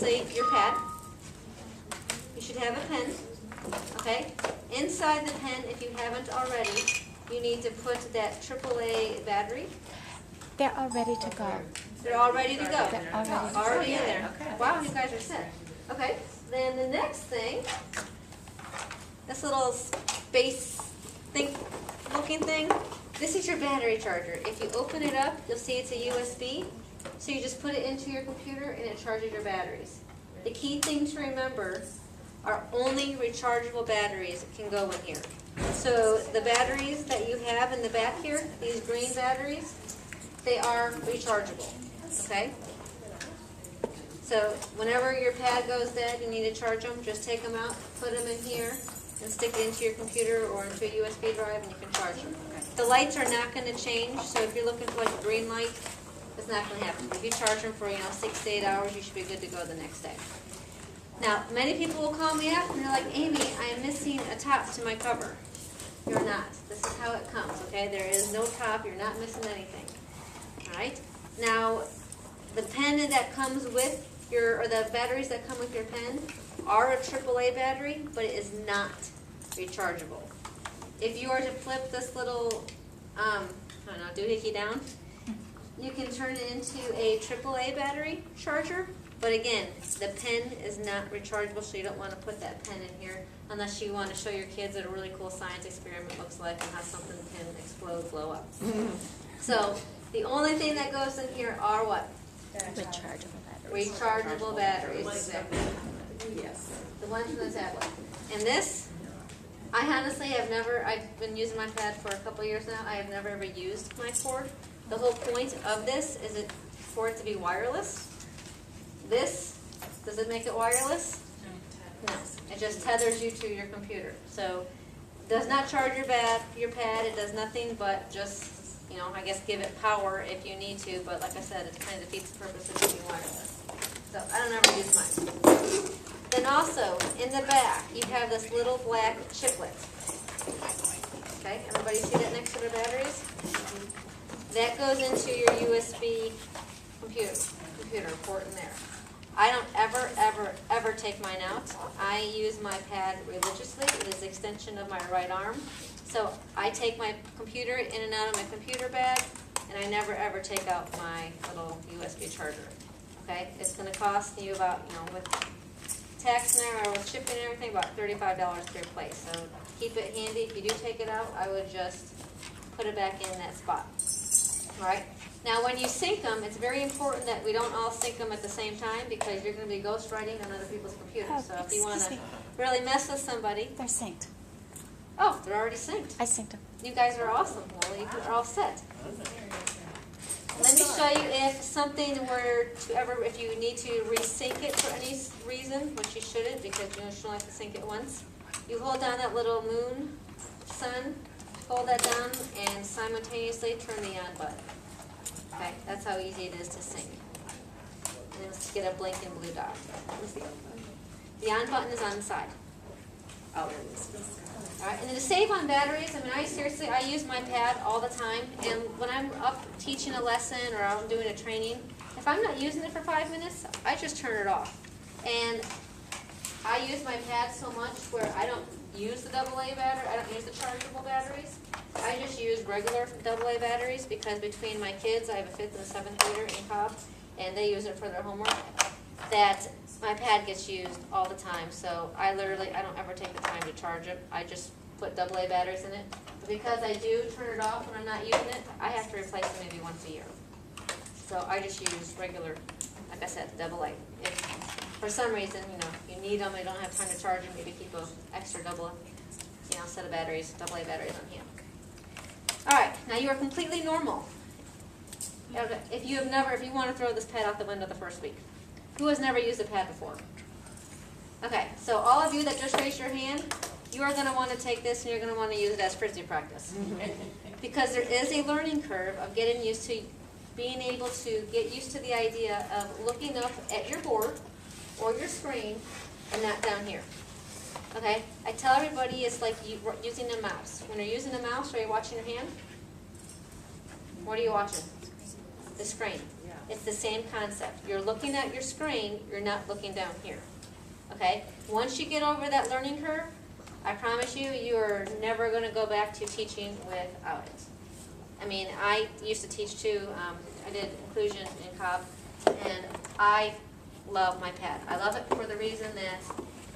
obviously your pad. You should have a pen, okay? Inside the pen, if you haven't already, you need to put that AAA battery. They're all ready to go. They're all ready to go. They're all ready. Already in there. Wow, you guys are set. Okay, then the next thing, this little space looking thing, this is your battery charger. If you open it up, you'll see it's a USB. So you just put it into your computer and it charges your batteries. The key thing to remember are only rechargeable batteries can go in here. So the batteries that you have in the back here, these green batteries, they are rechargeable, okay? So whenever your pad goes dead, you need to charge them, just take them out, put them in here, and stick it into your computer or into a USB drive and you can charge them. The lights are not going to change, so if you're looking for like a green light, it's not going to happen. If you charge them for 6 to 8 hours, you should be good to go the next day. Now, many people will call me up and they're like, Amy, I am missing a top to my cover. You're not. This is how it comes, okay? There is no top. You're not missing anything. All right? Now, the pen that comes with or the batteries that come with your pen are a AAA battery, but it is not rechargeable. If you were to flip this little, I don't know, doohickey down, you can turn it into a AAA battery charger. But again, the pen is not rechargeable, so you don't want to put that pen in here unless you want to show your kids what a really cool science experiment looks like and how something can explode, blow up. So the only thing that goes in here are what? Rechargeable batteries. Rechargeable batteries. Exactly. Yes. The ones from the tablet. And this, I honestly have never, I've been using my pad for a couple years now, I have never ever used my cord. The whole point of this is for it to be wireless. This, does it make it wireless? No. It just tethers you to your computer. So it does not charge your pad. It does nothing but just, I guess give it power if you need to. But like I said, it kind of defeats the purpose of being wireless. So I don't ever use mine. Then also, in the back, you have this little black chiplet. Okay, everybody see that next to their batteries? That goes into your USB computer port in there. I don't ever take mine out. I use my pad religiously. It is an extension of my right arm. So I take my computer in and out of my computer bag, and I never ever take out my little USB charger. Okay? It's going to cost you about, with tax and with shipping and everything, about $35 to replace. So keep it handy. If you do take it out, I would just put it back in that spot. All right? Now, when you sync them, it's very important that we don't all sync them at the same time because you're going to be ghostwriting on other people's computers. So if you want to really mess with somebody, They're synced. oh, they're already synced. I synced them. You guys are awesome. Well, you are all set. Let me show you if something were to if you need to resync it for any reason, which you shouldn't because you should only have to sync it once. You hold down that little moon, sun, hold that down, and simultaneously turn the on button. Okay, that's how easy it is to sync. And then let's get a blinking blue dot. The on button is on the side. Oh, there it is. All right, and then to save on batteries, I use my pad all the time, and when I'm up teaching a lesson or I'm doing a training, if I'm not using it for 5 minutes, I just turn it off. And I use my pad so much where I don't use the AA battery, I don't use the chargeable batteries. I just use regular AA batteries because between my kids, I have a 5th and a 7th grader in Cobb, and they use it for their homework, that my pad gets used all the time. So I don't ever take the time to charge it. I just put AA batteries in it. But because I do turn it off when I'm not using it, I have to replace it maybe once a year. So I just use regular, like I said, AA. If for some reason, you need them, you don't have time to charge them, maybe keep an extra set of batteries, AA batteries on hand. All right, now you are completely normal. If you want to throw this pad out the window the first week. Who has never used a pad before? Okay, so all of you that just raised your hand, you are going to want to take this and you're going to want to use it as Frisbee practice. Because there is a learning curve of getting used to being able to get used to the idea of looking up at your board or your screen and not down here. Okay, I tell everybody it's like using a mouse. When you're using a mouse, are you watching your hand? What are you watching? The screen. It's the same concept. You're looking at your screen, you're not looking down here. Okay? Once you get over that learning curve, I promise you, you are never going to go back to teaching without it. I mean, I used to teach too. I did inclusion in Cobb, and I love my pad. I love it for the reason that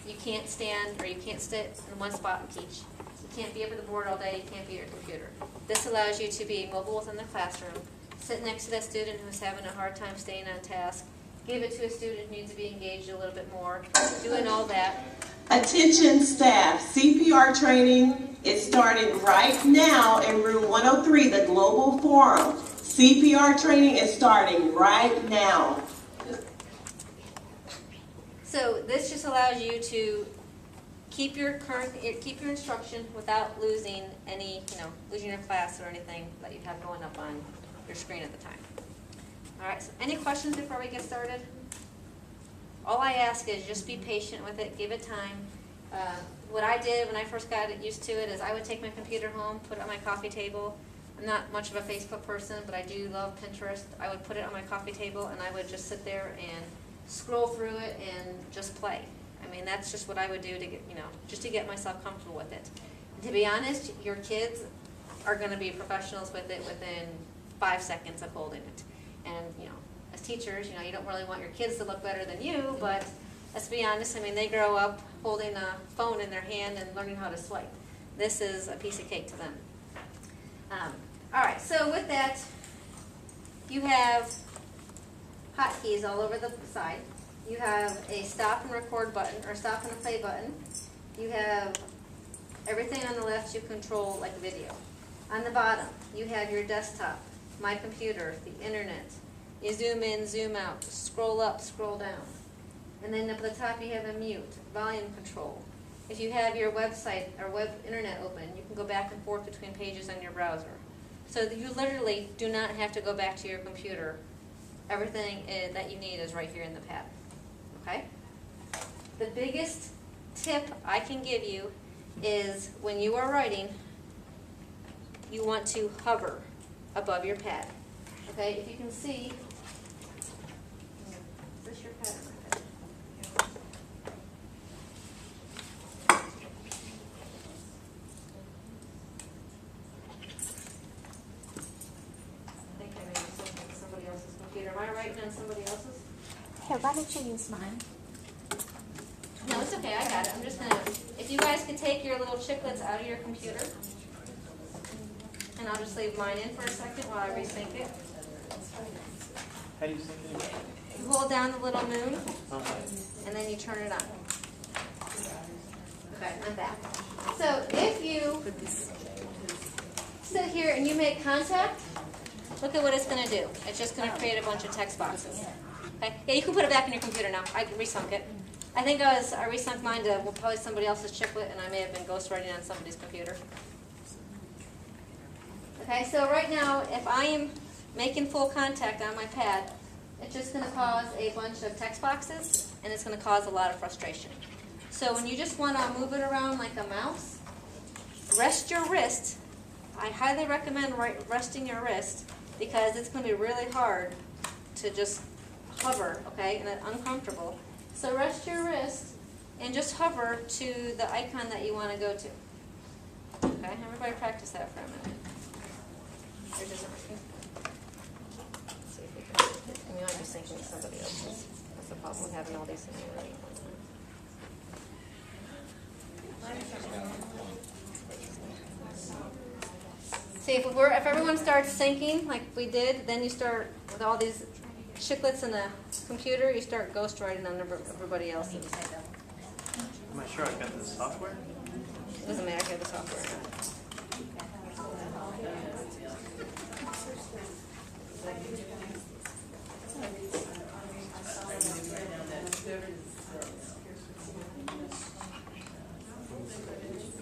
you can't stand or you can't sit in one spot and teach. You can't be over the board all day. You can't be at your computer. This allows you to be mobile within the classroom, sit next to that student who's having a hard time staying on task, give it to a student who needs to be engaged a little bit more, doing all that. Attention staff, CPR training is starting right now in room 103, the Global Forum. CPR training is starting right now. So this just allows you to keep your instruction without losing any, losing your class or anything that you have going up on your screen at the time. All right, so any questions before we get started? All I ask is just be patient with it, give it time. What I did when I first got used to it is I would take my computer home, put it on my coffee table. I'm not much of a Facebook person, but I do love Pinterest. I would put it on my coffee table and I would just sit there and scroll through it and just play. I mean, that's just what I would do to get, just to get myself comfortable with it. And to be honest, your kids are going to be professionals with it within 5 seconds of holding it. And, as teachers, you don't really want your kids to look better than you, but let's be honest, I mean, they grow up holding a phone in their hand and learning how to swipe. This is a piece of cake to them. All right, so with that, you have hotkeys all over the side. You have a stop and record button, or stop and a play button. You have everything on the left you control like video. On the bottom, you have your desktop, my computer, the internet. You zoom in, zoom out, scroll up, scroll down. And then up at the top you have a mute, volume control. If you have your website or web internet open, you can go back and forth between pages on your browser. So you literally do not have to go back to your computer. Everything that you need is right here in the pad. Okay? The biggest tip I can give you is when you are writing, you want to hover above your pad. Okay? If you can see, is this your pad or my pad? I think I made something on somebody else's computer. Am I writing on somebody else's? Hey, why don't you use mine? No, it's okay, I got it. I'm just gonna, if you guys could take your little chiclets out of your computer, and I'll just leave mine in for a second while I resync it. How do you sync it? You hold down the little moon, and then you turn it on. Okay, I'm back. So if you sit here and you make contact, look at what it's gonna do. It's just gonna create a bunch of text boxes. Okay? Yeah, you can put it back in your computer now. I resunk it. I think I resunk mine to probably somebody else's chiclet, and I may have been ghostwriting on somebody's computer. Okay, so right now, if I am making full contact on my pad, it's just going to cause a bunch of text boxes, and it's going to cause a lot of frustration. So when you just want to move it around like a mouse, rest your wrist. I highly recommend resting your wrist because it's going to be really hard to just hover, okay, and it's uncomfortable. So rest your wrist and just hover to the icon that you want to go to. Okay, everybody practice that for a minute. Or does it work? Let's see if we can. I mean, I'm just thinking of somebody else's. That's the problem with having all these things ready. See, if everyone starts syncing like we did, then you start with all these chiclets in the computer, you start ghostwriting on everybody else's. Am I sure I've got the software? It doesn't matter if you have the software or not.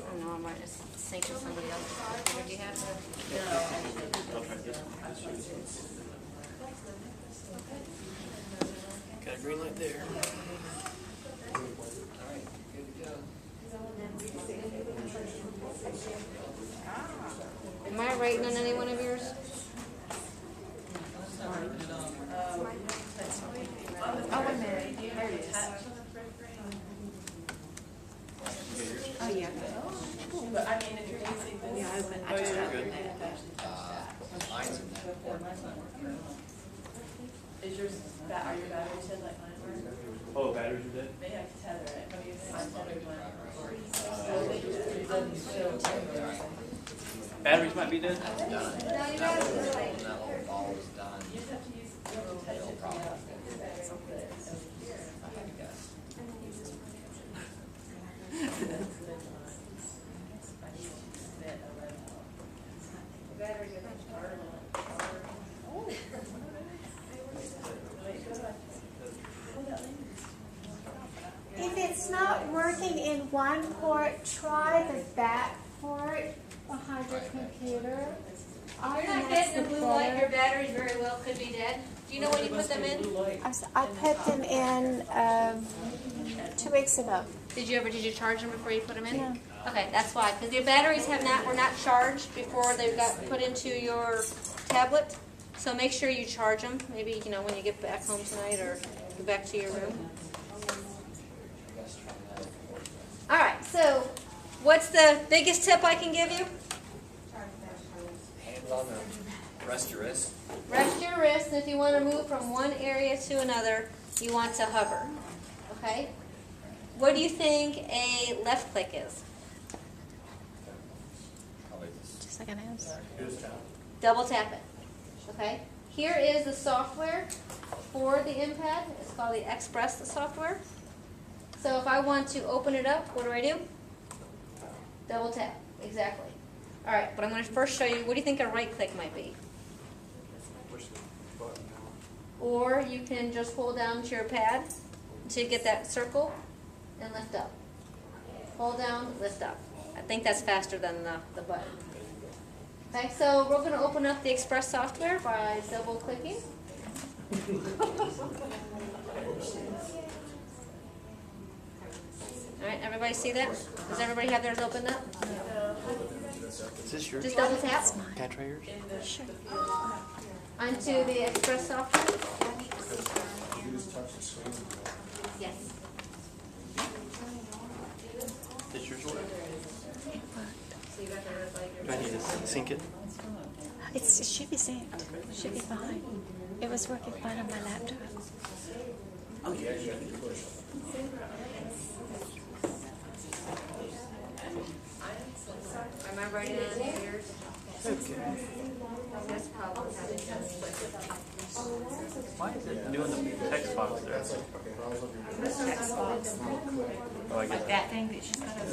Oh no, I might just sync with somebody else's computer. Do you have Got a green light there. Am I writing on any one of yours? Yeah. But I mean, if you're using this. Yeah, I just got good. Mine's in there. Is yours, are your batteries dead like mine were? Oh, batteries are dead? Maybe I can tether it. What do you think? I tethered mine. Batteries might be dead? Done. No, you That guys little, are like. that little ball is done. You just have to use, you have to touch it from the outside. I had to guess. If it's not working in one port, try the back port behind your computer. You're not getting the blue light, your batteries very well could be dead. Do you know when you put them in? I put them in 2 weeks ago. Did you charge them before you put them in? No. Okay, that's why, because your batteries were not charged before they got put into your tablet. So make sure you charge them, maybe, when you get back home tonight or go back to your room. All right, so what's the biggest tip I can give you? Hands on the rest of your wrist. Rest your wrist, and if you want to move from one area to another, you want to hover. Okay? What do you think a left click is? Probably this. Just like an ass. Double tap it. Okay? Here is the software for the IMPAD. It's called the Express software. So if I want to open it up, what do? Double tap. Exactly. All right, but I'm going to first show you, what do you think a right click might be? Or you can just hold down to your pad to get that circle and lift up. Hold down, lift up. I think that's faster than the button. Okay, so we're going to open up the Express software by double clicking. All right, everybody see that? Does everybody have theirs opened up? Is this yours? Just double tap Can I try yours? Sure. onto the Express software. Yes. Is yours work? So you got the Do I need to sync it? It should be synced. It should be fine. It was working fine on my laptop. Am I writing on yours? That's probably how it's done. Why is it doing the text box there? Text box. Oh, I get Like that thing that she's got over